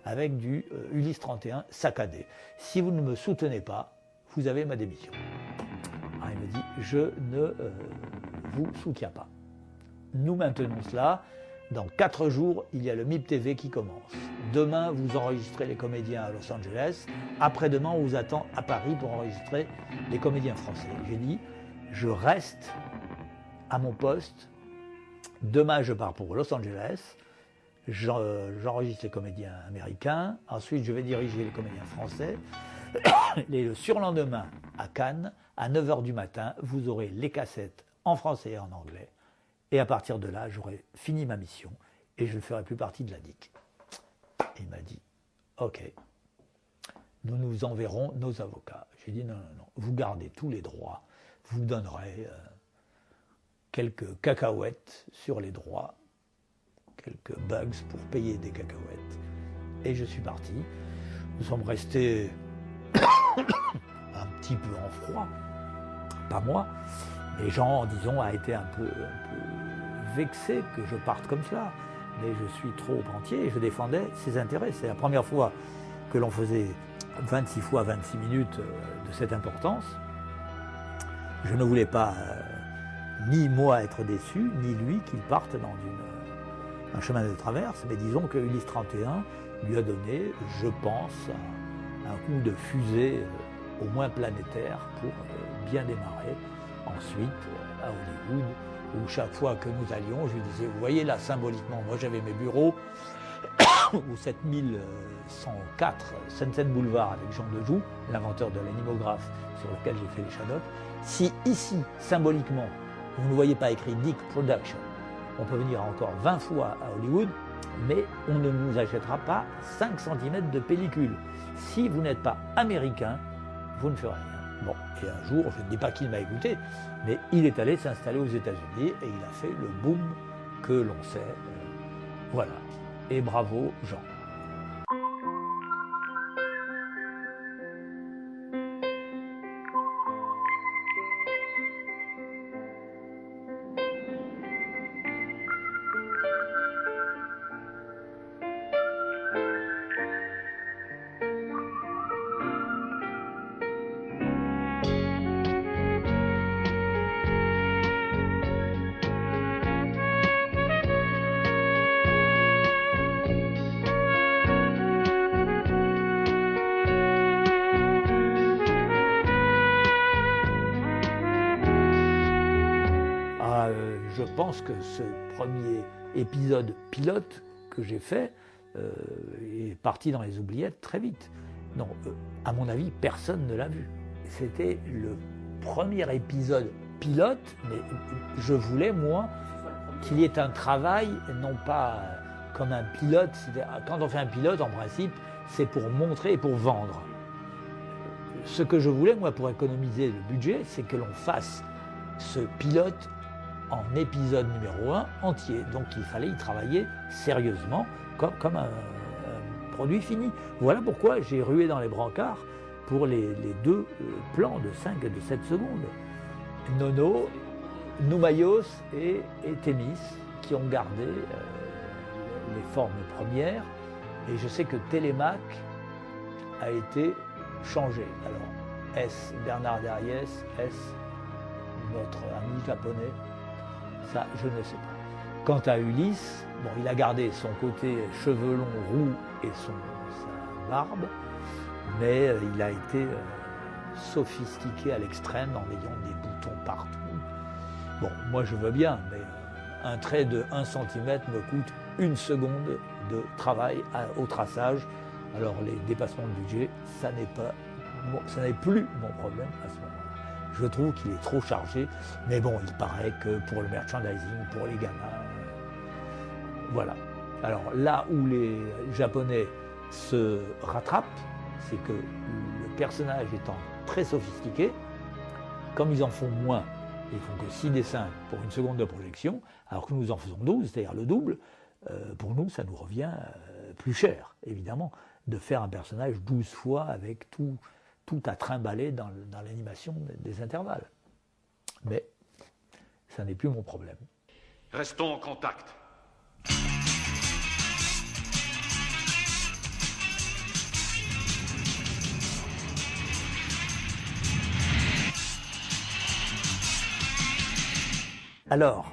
avec du Ulysse 31 saccadé. Si vous ne me soutenez pas, vous avez ma démission. Alors il me dit, je ne vous soutiens pas. Nous maintenons cela. Dans 4 jours, il y a le MIP TV qui commence. Demain, vous enregistrez les comédiens à Los Angeles. Après-demain, on vous attend à Paris pour enregistrer les comédiens français. J'ai dit, je reste à mon poste. Demain, je pars pour Los Angeles. J'enregistre les comédiens américains. Ensuite, je vais diriger les comédiens français. Et le surlendemain, à Cannes, à 9h du matin, vous aurez les cassettes en français et en anglais. Et à partir de là, j'aurai fini ma mission et je ne ferai plus partie de la DIC. Il m'a dit, ok, nous nous enverrons nos avocats. J'ai dit, non, vous gardez tous les droits, vous donnerez quelques cacahuètes sur les droits, quelques bugs pour payer des cacahuètes. Et je suis parti. Nous sommes restés un petit peu en froid, pas moi. Les gens, disons, a été un peu vexés que je parte comme cela. Mais je suis trop entier et je défendais ses intérêts. C'est la première fois que l'on faisait 26 fois 26 minutes de cette importance. Je ne voulais pas, ni moi être déçu, ni lui qu'il parte dans un chemin de traverse. Mais disons que Ulysse 31 lui a donné, je pense, un coup de fusée au moins planétaire pour bien démarrer. Ensuite, à Hollywood, où chaque fois que nous allions, je lui disais, vous voyez là, symboliquement, moi j'avais mes bureaux au 7104 Sunset Boulevard avec Jean Dejoux, l'inventeur de l'animographe sur lequel j'ai fait les Shadows. Si ici, symboliquement, vous ne voyez pas écrit Dick Production, on peut venir encore 20 fois à Hollywood, mais on ne nous achètera pas 5 cm de pellicule. Si vous n'êtes pas américain, vous ne ferez rien. Bon, et un jour, je ne dis pas qu'il m'a écouté, mais il est allé s'installer aux États-Unis et il a fait le boom que l'on sait. Voilà. Et bravo, Jean. Je pense que ce premier épisode pilote que j'ai fait est parti dans les oubliettes très vite. Non, à mon avis, personne ne l'a vu. C'était le premier épisode pilote, mais je voulais, moi, qu'il y ait un travail, non pas comme un pilote. Quand on fait un pilote, en principe, c'est pour montrer et pour vendre. Ce que je voulais, moi, pour économiser le budget, c'est que l'on fasse ce pilote en épisode numéro 1 entier. Donc il fallait y travailler sérieusement comme un produit fini. Voilà pourquoi j'ai rué dans les brancards pour les 2 plans de 5 et de 7 secondes. Nono, Noumaïos et Thémis qui ont gardé les formes premières. Et je sais que Télémaque a été changé. Alors, est-ce Bernard Derriès? Est-ce notre ami japonais? Ça, je ne sais pas. Quant à Ulysse, bon, il a gardé son côté cheveux longs, roux et sa barbe, mais il a été sophistiqué à l'extrême en ayant des boutons partout. Bon, moi je veux bien, mais un trait de 1 cm me coûte 1 seconde de travail au traçage. Alors les dépassements de budget, ça n'est plus mon problème à ce moment-là. Je trouve qu'il est trop chargé, mais bon, il paraît que pour le merchandising, pour les gamins, voilà. Alors là où les Japonais se rattrapent, c'est que le personnage étant très sophistiqué, comme ils en font moins, ils font que 6 dessins pour 1 seconde de projection, alors que nous en faisons 12, c'est-à-dire le double, pour nous, ça nous revient plus cher, évidemment, de faire un personnage 12 fois avec tout à trimballer dans l'animation des intervalles. Mais ça n'est plus mon problème. Restons en contact. Alors,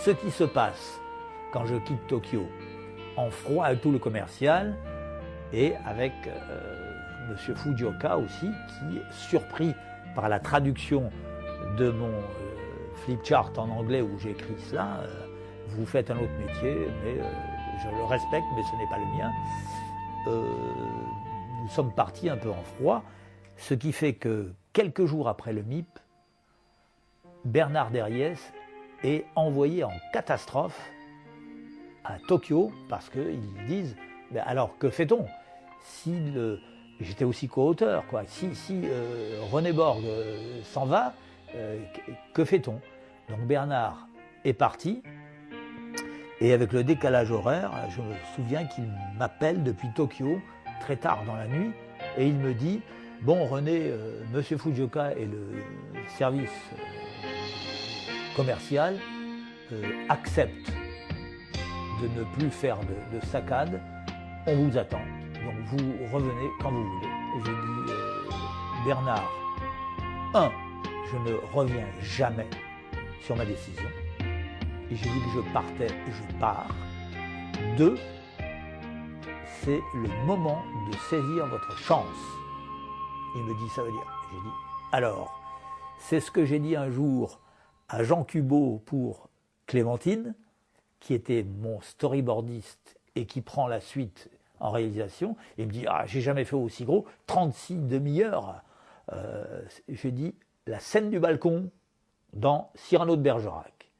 ce qui se passe quand je quitte Tokyo, en froid avec tout le commercial, et avec M. Fujioka aussi, qui est surpris par la traduction de mon flipchart en anglais où j'ai écrit cela. Vous faites un autre métier, mais je le respecte, mais ce n'est pas le mien. Nous sommes partis un peu en froid, ce qui fait que quelques jours après le MIP, Bernard Derriès est envoyé en catastrophe à Tokyo parce qu'ils disent mais alors que fait-on si j'étais aussi co-auteur quoi, si René Borg s'en va, que fait-on? Donc Bernard est parti et avec le décalage horaire, je me souviens qu'il m'appelle depuis Tokyo très tard dans la nuit et il me dit bon René, Monsieur Fujioka et le service commercial acceptent de ne plus faire de saccades, on vous attend, donc vous revenez quand vous voulez. Et j'ai dit Bernard, 1, je ne reviens jamais sur ma décision, et j'ai dit que je partais, je pars. 2, c'est le moment de saisir votre chance. Il me dit ça veut dire, j'ai dit alors, c'est ce que j'ai dit un jour à Jean Cubot pour Clémentine, qui était mon storyboardiste et qui prend la suite en réalisation, et il me dit « Ah, j'ai jamais fait aussi gros, 36 demi-heures ». J'ai dit « La scène du balcon dans Cyrano de Bergerac.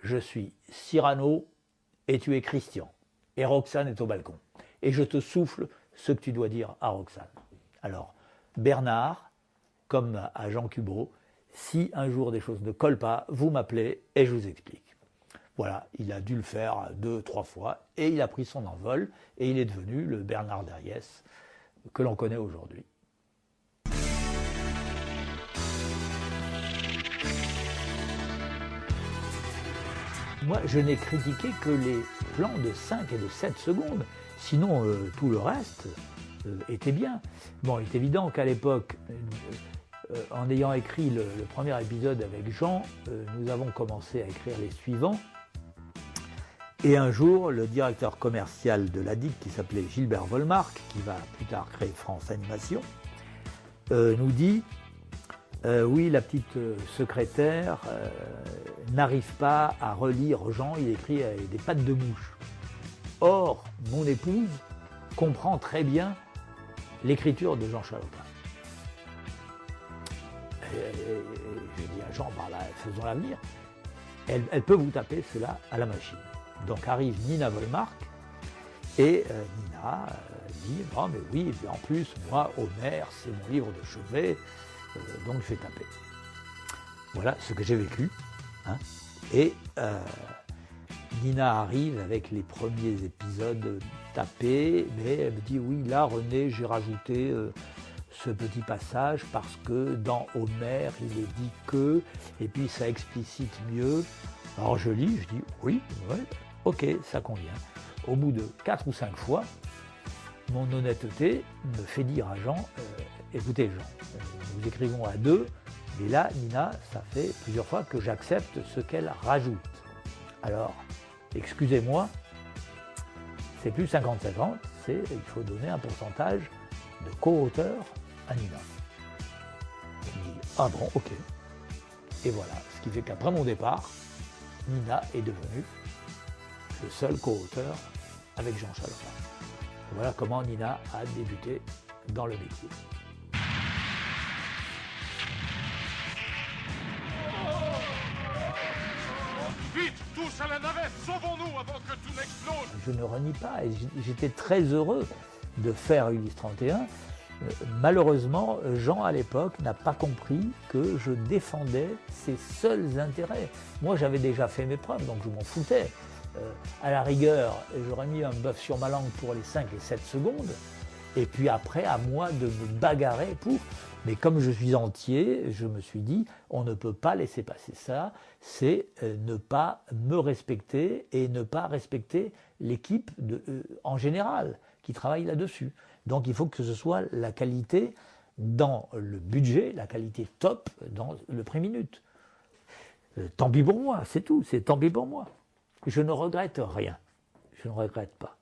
Je suis Cyrano et tu es Christian. Et Roxane est au balcon. Et je te souffle ce que tu dois dire à Roxane. » Alors, Bernard, comme à Jean Cubot, si un jour des choses ne collent pas, vous m'appelez et je vous explique. Voilà, il a dû le faire 2, 3 fois et il a pris son envol et il est devenu le Bernard Derriès que l'on connaît aujourd'hui. Moi, je n'ai critiqué que les plans de 5 et de 7 secondes, sinon tout le reste était bien. Bon, il est évident qu'à l'époque, en ayant écrit le premier épisode avec Jean, nous avons commencé à écrire les suivants. Et un jour, le directeur commercial de la DIC, qui s'appelait Gilbert Volmark, qui va plus tard créer France Animation, nous dit oui, la petite secrétaire n'arrive pas à relire Jean, il écrit avec des pattes de mouche. Or, mon épouse comprend très bien l'écriture de Jean Chalopin. Je dis à Jean, bah là, faisons l'avenir. Elle peut vous taper cela à la machine. Donc arrive Nina Volmark et Nina dit « Oh mais oui, et puis en plus, moi, Homer, c'est mon livre de chevet, donc je vais taper. » Voilà ce que j'ai vécu. Hein. Et Nina arrive avec les premiers épisodes tapés, mais elle me dit « Oui, là, René, j'ai rajouté ce petit passage parce que dans Homer, il est dit que, et puis ça explicite mieux. » Alors je lis, je dis « Oui, ouais. Ok, ça convient. » Au bout de 4 ou 5 fois, mon honnêteté me fait dire à Jean, écoutez Jean, nous écrivons à 2, mais là, Nina, ça fait plusieurs fois que j'accepte ce qu'elle rajoute. Alors, excusez-moi, c'est plus 50-50, il faut donner un pourcentage de co-auteur à Nina. Il me dit, ah bon, ok. Et voilà, ce qui fait qu'après mon départ, Nina est devenue le seul co-auteur avec Jean Chalopin. Voilà comment Nina a débuté dans le métier. Vite, tous à la navette, sauvons-nous avant que tout n'explose. Je ne renie pas, et j'étais très heureux de faire Ulysse 31. Malheureusement, Jean, à l'époque, n'a pas compris que je défendais ses seuls intérêts. Moi, j'avais déjà fait mes preuves, donc je m'en foutais. À la rigueur, j'aurais mis un bœuf sur ma langue pour les 5 et 7 secondes, et puis après, à moi de me bagarrer pour... Mais comme je suis entier, je me suis dit, on ne peut pas laisser passer ça, c'est ne pas me respecter et ne pas respecter l'équipe en général qui travaille là-dessus. Donc il faut que ce soit la qualité dans le budget, la qualité top dans le prix minute. Tant pis pour moi, c'est tout, c'est tant pis pour moi. Je ne regrette rien. Je ne regrette pas.